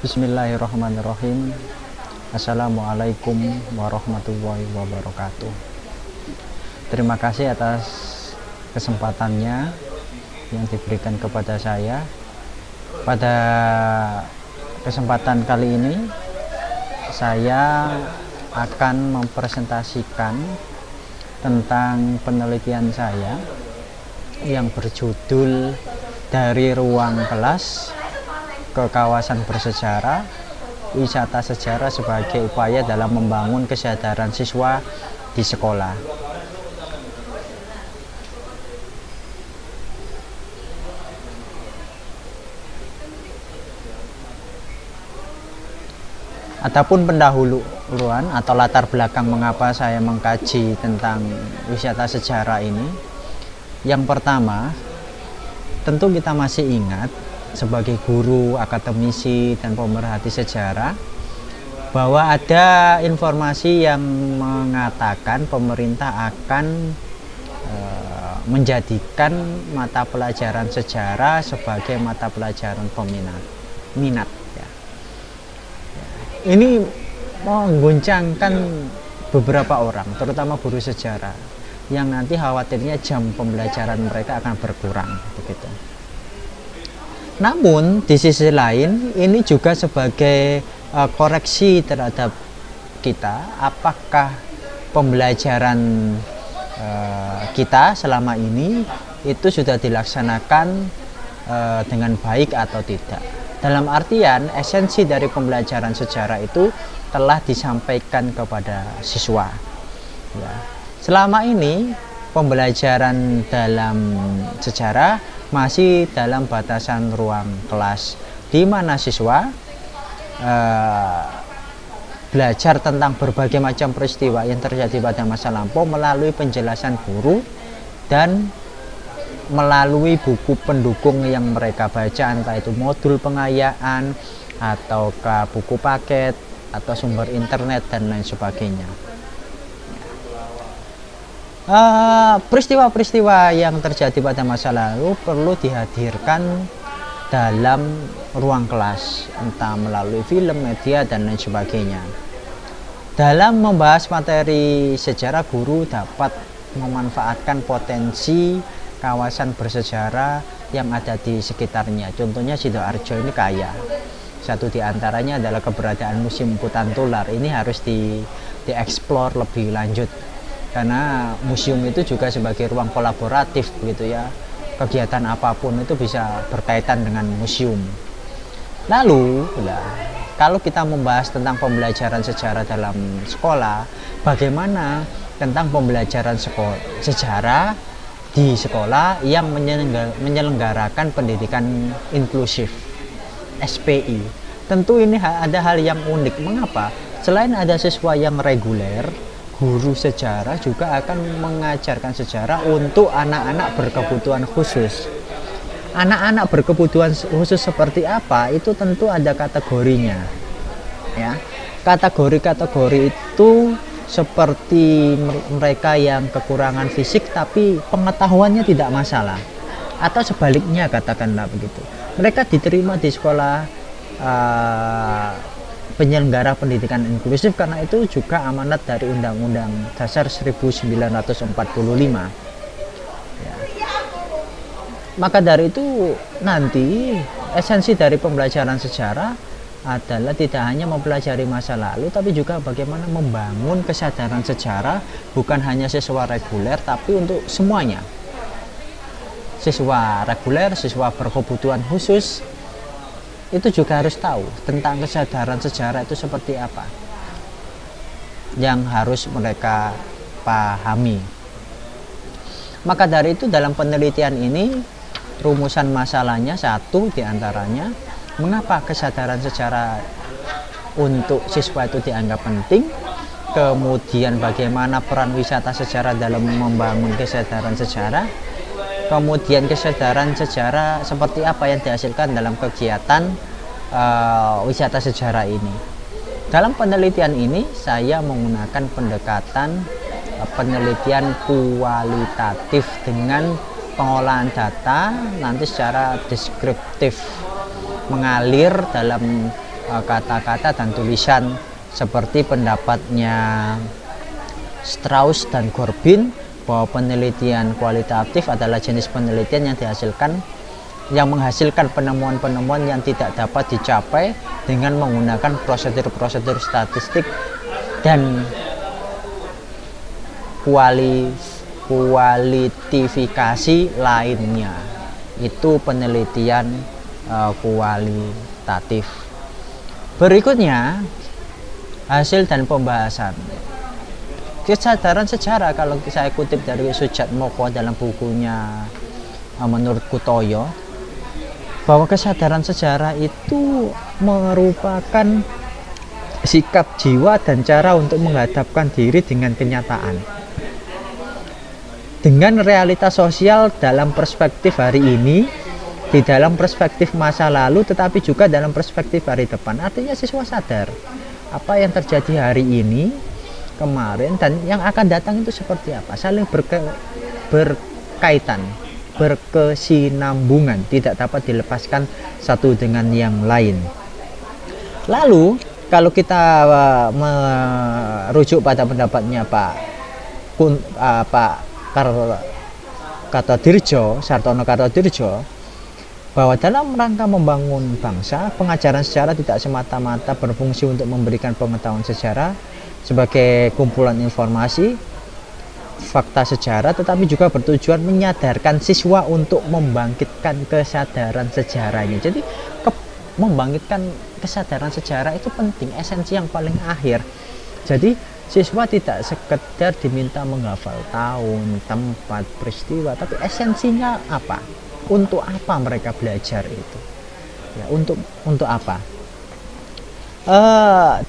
Bismillahirrahmanirrahim. Assalamualaikum warahmatullahi wabarakatuh. Terima kasih atas kesempatannya yang diberikan kepada saya. Pada kesempatan kali ini saya akan mempresentasikan tentang penelitian saya yang berjudul Dari Ruang Kelas ke Kawasan Bersejarah, Wisata Sejarah sebagai upaya dalam membangun kesadaran siswa di sekolah. Adapun pendahuluan atau latar belakang mengapa saya mengkaji tentang wisata sejarah ini, yang pertama, tentu kita masih ingat sebagai guru, akademisi, dan pemerhati sejarah bahwa ada informasi yang mengatakan pemerintah akan menjadikan mata pelajaran sejarah sebagai mata pelajaran minat. Ini mengguncangkan beberapa orang, terutama guru sejarah, yang nanti khawatirnya jam pembelajaran mereka akan berkurang, begitu. Namun di sisi lain ini juga sebagai koreksi terhadap kita, apakah pembelajaran kita selama ini itu sudah dilaksanakan dengan baik atau tidak. Dalam artian esensi dari pembelajaran sejarah itu telah disampaikan kepada siswa. Ya. Selama ini pembelajaran dalam sejarah masih dalam batasan ruang kelas, di mana siswa belajar tentang berbagai macam peristiwa yang terjadi pada masa lampau melalui penjelasan guru dan melalui buku pendukung yang mereka baca, entah itu modul pengayaan atau ke buku paket atau sumber internet dan lain sebagainya. Peristiwa-peristiwa yang terjadi pada masa lalu perlu dihadirkan dalam ruang kelas, entah melalui film, media, dan lain sebagainya. Dalam membahas materi sejarah, guru dapat memanfaatkan potensi kawasan bersejarah yang ada di sekitarnya. Contohnya Sidoarjo ini kaya. Satu di antaranya adalah keberadaan Museum Hutan Tular. Ini harus dieksplor lebih lanjut. Karena museum itu juga sebagai ruang kolaboratif, begitu ya. Kegiatan apapun itu bisa berkaitan dengan museum. Lalu, kalau kita membahas tentang pembelajaran sejarah dalam sekolah, bagaimana tentang pembelajaran sejarah di sekolah yang menyelenggarakan pendidikan inklusif, SPI. Tentu ini ada hal yang unik. Mengapa? Selain ada siswa yang reguler, guru sejarah juga akan mengajarkan sejarah untuk anak-anak berkebutuhan khusus. Anak-anak berkebutuhan khusus seperti apa? Itu tentu ada kategorinya. Ya. Kategori-kategori itu seperti mereka yang kekurangan fisik tapi pengetahuannya tidak masalah. Atau sebaliknya, katakanlah begitu. Mereka diterima di sekolah penyelenggara pendidikan inklusif karena itu juga amanat dari Undang-Undang Dasar 1945. Ya. Maka dari itu nanti esensi dari pembelajaran sejarah adalah tidak hanya mempelajari masa lalu, tapi juga bagaimana membangun kesadaran sejarah bukan hanya siswa reguler tapi untuk semuanya. Siswa reguler, siswa berkebutuhan khusus itu juga harus tahu tentang kesadaran sejarah itu seperti apa yang harus mereka pahami. Maka dari itu dalam penelitian ini rumusan masalahnya satu diantaranya, mengapa kesadaran sejarah untuk siswa itu dianggap penting, kemudian bagaimana peran wisata sejarah dalam membangun kesadaran sejarah, kemudian kesadaran sejarah seperti apa yang dihasilkan dalam kegiatan wisata sejarah ini. Dalam penelitian ini saya menggunakan pendekatan penelitian kualitatif dengan pengolahan data nanti secara deskriptif, mengalir dalam kata-kata dan tulisan seperti pendapatnya Strauss dan Corbin bahwa penelitian kualitatif adalah jenis penelitian yang menghasilkan penemuan-penemuan yang tidak dapat dicapai dengan menggunakan prosedur-prosedur statistik dan kualitifikasi lainnya. Itu penelitian kualitatif. Berikutnya, hasil dan pembahasan. Kesadaran sejarah, kalau saya kutip dari Sujat Moko dalam bukunya Menurutku Toyo, bahwa kesadaran sejarah itu merupakan sikap jiwa dan cara untuk menghadapkan diri dengan kenyataan, dengan realitas sosial dalam perspektif hari ini, di dalam perspektif masa lalu, tetapi juga dalam perspektif hari depan. Artinya siswa sadar apa yang terjadi hari ini, kemarin, dan yang akan datang itu seperti apa, saling berkaitan, berkesinambungan, tidak dapat dilepaskan satu dengan yang lain. Lalu kalau kita merujuk pada pendapatnya Pak Kartodirjo, Sartono Kartodirjo, bahwa dalam rangka membangun bangsa, pengajaran sejarah tidak semata-mata berfungsi untuk memberikan pengetahuan sejarah sebagai kumpulan informasi fakta sejarah, tetapi juga bertujuan menyadarkan siswa untuk membangkitkan kesadaran sejarahnya. Jadi membangkitkan kesadaran sejarah itu penting, esensi yang paling akhir. Jadi siswa tidak sekedar diminta menghafal tahun, tempat, peristiwa, tapi esensinya apa? Untuk apa mereka belajar itu? Ya, untuk apa?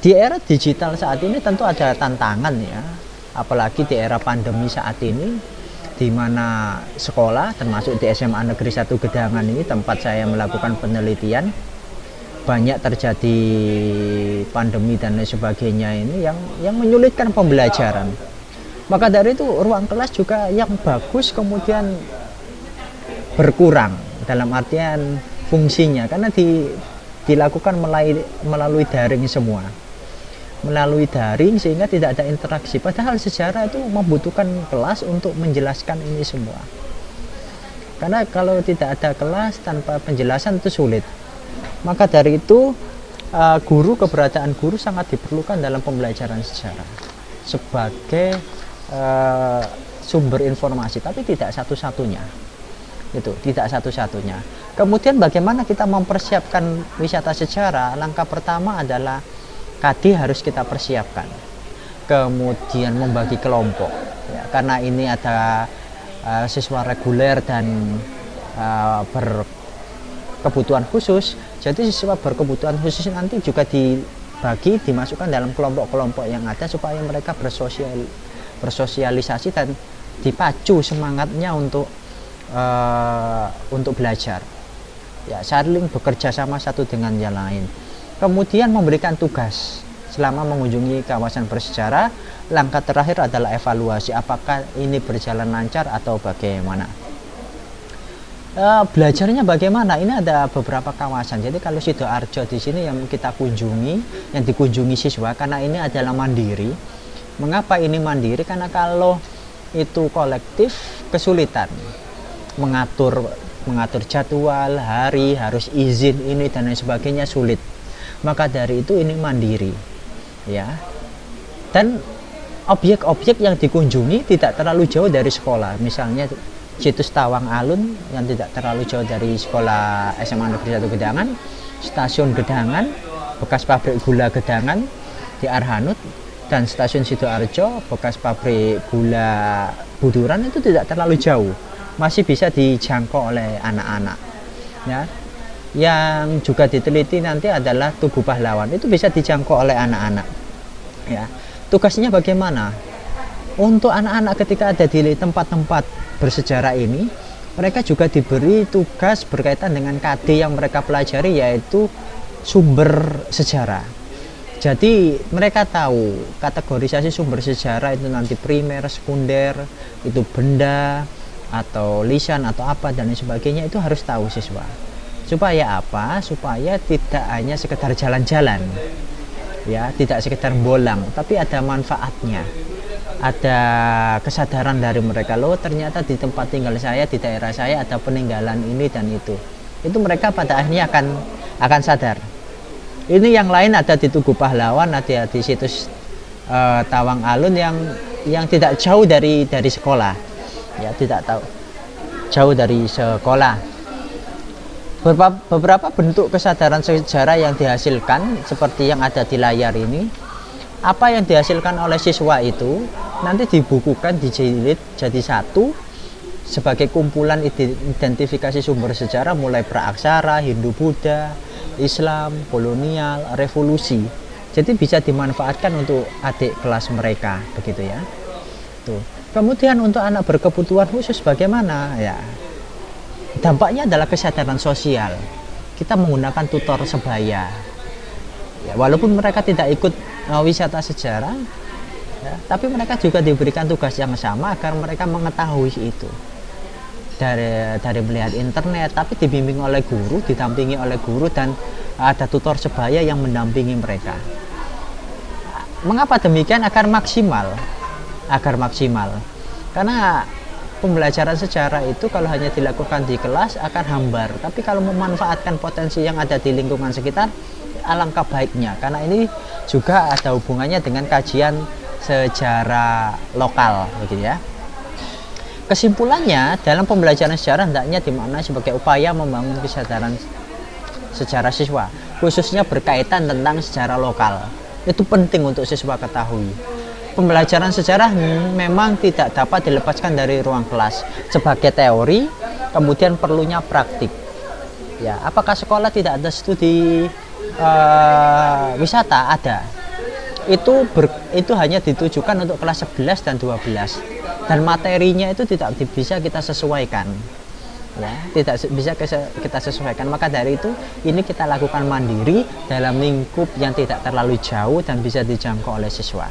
Di era digital saat ini tentu ada tantangan ya, apalagi di era pandemi saat ini, di mana sekolah termasuk di SMA Negeri 1 Gedangan ini tempat saya melakukan penelitian, banyak terjadi pandemi dan lain sebagainya ini yang menyulitkan pembelajaran. Maka dari itu ruang kelas juga yang bagus kemudian berkurang dalam artian fungsinya, karena dilakukan melalui daring semua, melalui daring, sehingga tidak ada interaksi. Padahal sejarah itu membutuhkan kelas untuk menjelaskan ini semua, karena kalau tidak ada kelas tanpa penjelasan itu sulit. Maka dari itu keberadaan guru sangat diperlukan dalam pembelajaran sejarah sebagai sumber informasi, tapi tidak satu-satunya. Itu tidak satu-satunya. Kemudian bagaimana kita mempersiapkan wisata sejarah? Langkah pertama adalah KD harus kita persiapkan. Kemudian membagi kelompok ya, karena ini ada siswa reguler dan berkebutuhan khusus. Jadi siswa berkebutuhan khusus nanti juga dibagi, dimasukkan dalam kelompok-kelompok yang ada supaya mereka bersosialisasi dan dipacu semangatnya untuk belajar ya, saling bekerja sama satu dengan yang lain. Kemudian memberikan tugas selama mengunjungi kawasan bersejarah. Langkah terakhir adalah evaluasi, apakah ini berjalan lancar atau bagaimana. Belajarnya bagaimana? Ini ada beberapa kawasan. Jadi kalau Sidoarjo di sini yang kita kunjungi, yang dikunjungi siswa, karena ini adalah mandiri. Mengapa ini mandiri? Karena kalau itu kolektif kesulitan mengatur jadwal, hari, harus izin ini dan lain sebagainya, sulit. Maka dari itu ini mandiri ya. Dan objek-objek yang dikunjungi tidak terlalu jauh dari sekolah. Misalnya situs Tawang Alun yang tidak terlalu jauh dari sekolah SMA Negeri 1 Gedangan, stasiun Gedangan, bekas pabrik gula Gedangan di Arhanut, dan stasiun Sidoarjo, bekas pabrik gula Buduran, itu tidak terlalu jauh, masih bisa dijangkau oleh anak-anak ya. Yang juga diteliti nanti adalah Tugu Pahlawan, itu bisa dijangkau oleh anak-anak ya. Tugasnya bagaimana? Untuk anak-anak ketika ada di tempat-tempat bersejarah ini, mereka juga diberi tugas berkaitan dengan KD yang mereka pelajari, yaitu sumber sejarah. Jadi mereka tahu kategorisasi sumber sejarah itu nanti primer, sekunder, itu benda atau lisan atau apa dan lain sebagainya, itu harus tahu siswa. Supaya apa? Supaya tidak hanya sekedar jalan-jalan, ya, tidak sekedar bolang, tapi ada manfaatnya, ada kesadaran dari mereka, loh ternyata di tempat tinggal saya, di daerah saya ada peninggalan ini dan itu mereka pada akhirnya akan sadar. Ini yang lain ada di Tugu Pahlawan, ada di situs Tawang Alun yang tidak jauh dari sekolah, ya, tidak tahu jauh dari sekolah. Beberapa bentuk kesadaran sejarah yang dihasilkan seperti yang ada di layar ini. Apa yang dihasilkan oleh siswa itu nanti dibukukan, dijilid jadi satu sebagai kumpulan identifikasi sumber sejarah mulai praaksara, Hindu, Buddha, Islam, kolonial, revolusi. Jadi bisa dimanfaatkan untuk adik kelas mereka, begitu ya. Tuh. Kemudian untuk anak berkebutuhan khusus bagaimana? Ya, dampaknya adalah kesadaran sosial. Kita menggunakan tutor sebaya, ya, walaupun mereka tidak ikut wisata sejarah, ya, tapi mereka juga diberikan tugas yang sama agar mereka mengetahui itu dari melihat internet, tapi dibimbing oleh guru, didampingi oleh guru, dan ada tutor sebaya yang mendampingi mereka. Mengapa demikian? Agar maksimal, karena pembelajaran sejarah itu kalau hanya dilakukan di kelas akan hambar, tapi kalau memanfaatkan potensi yang ada di lingkungan sekitar, alangkah baiknya, karena ini juga ada hubungannya dengan kajian sejarah lokal, begitu ya. Kesimpulannya, dalam pembelajaran sejarah hendaknya dimaknai sebagai upaya membangun kesadaran sejarah siswa, khususnya berkaitan tentang sejarah lokal. Itu penting untuk siswa ketahui. Pembelajaran sejarah memang tidak dapat dilepaskan dari ruang kelas sebagai teori, kemudian perlunya praktik. Ya, apakah sekolah tidak ada studi wisata? Ada. Itu hanya ditujukan untuk kelas 11 dan 12. Dan materinya itu tidak bisa kita sesuaikan. Ya, tidak bisa kita sesuaikan. Maka dari itu ini kita lakukan mandiri dalam lingkup yang tidak terlalu jauh dan bisa dijangkau oleh siswa.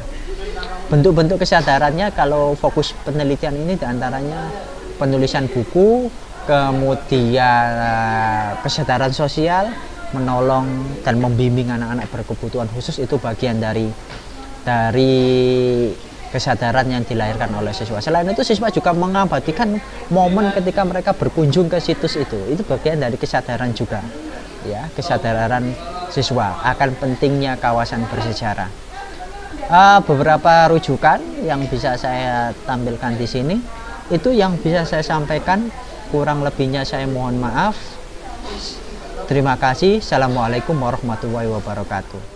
Bentuk-bentuk kesadarannya kalau fokus penelitian ini diantaranya penulisan buku, kemudian kesadaran sosial, menolong dan membimbing anak-anak berkebutuhan khusus, itu bagian dari kesadaran yang dilahirkan oleh siswa. Selain itu siswa juga mengabadikan momen ketika mereka berkunjung ke situs itu bagian dari kesadaran juga, ya, kesadaran siswa akan pentingnya kawasan bersejarah. Beberapa rujukan yang bisa saya tampilkan di sini itu yang bisa saya sampaikan, kurang lebihnya saya mohon maaf. Terima kasih. Assalamualaikum warahmatullahi wabarakatuh.